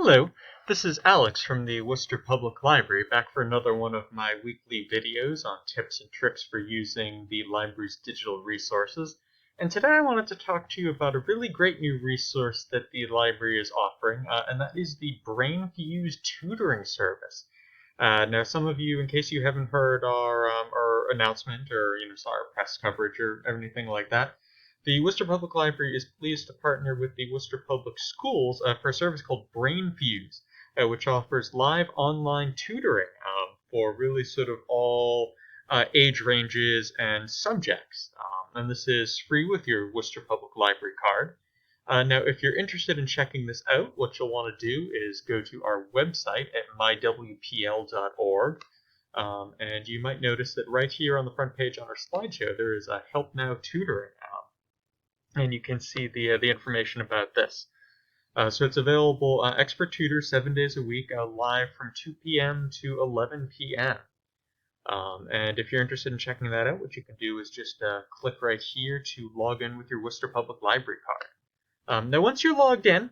Hello, this is Alex from the Worcester Public Library, back for another one of my weekly videos on tips and tricks for using the library's digital resources. And today I wanted to talk to you about a really great new resource that the library is offering, and that is the Brainfuse tutoring service. Now, some of you, in case you haven't heard our announcement or saw our press coverage or anything like that, the Worcester Public Library is pleased to partner with the Worcester Public Schools for a service called Brainfuse, which offers live online tutoring for really sort of all age ranges and subjects. And this is free with your Worcester Public Library card. Now, if you're interested in checking this out, what you'll want to do is go to our website at mywpl.org. And you might notice that right here on the front page on our slideshow, there is a HelpNow tutoring. And you can see the information about this. So it's available, expert tutors 7 days a week, live from 2 p.m. to 11 p.m. And if you're interested in checking that out, what you can do is just click right here to log in with your Worcester Public Library card. Now, once you're logged in,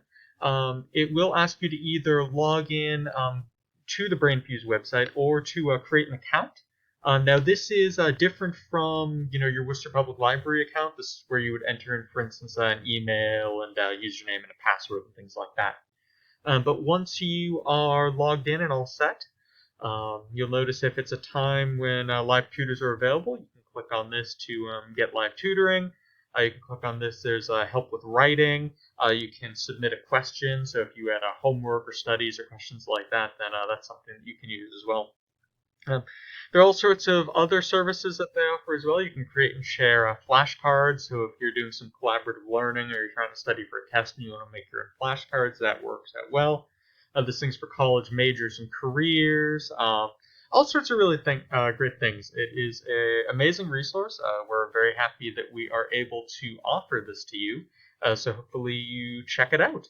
it will ask you to either log in to the Brainfuse website or to create an account. Now, this is different from your Worcester Public Library account. This is where you would enter in, for instance, an email and username and a password and things like that. But once you are logged in and all set, you'll notice if it's a time when live tutors are available, you can click on this to get live tutoring. You can click on this. There's help with writing. You can submit a question. So if you had homework or studies or questions like that, then that's something that you can use as well. There are all sorts of other services that they offer as well. You can create and share flashcards. So if you're doing some collaborative learning or you're trying to study for a test and you want to make your own flashcards, that works out well. There's things for college majors and careers. All sorts of really great things. It is an amazing resource. We're very happy that we are able to offer this to you. So hopefully you check it out.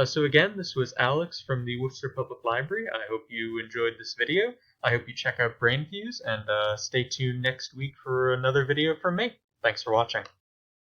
So again, this was Alex from the Worcester Public Library. I hope you enjoyed this video. I hope you check out Brainfuse and stay tuned next week for another video from me. Thanks for watching.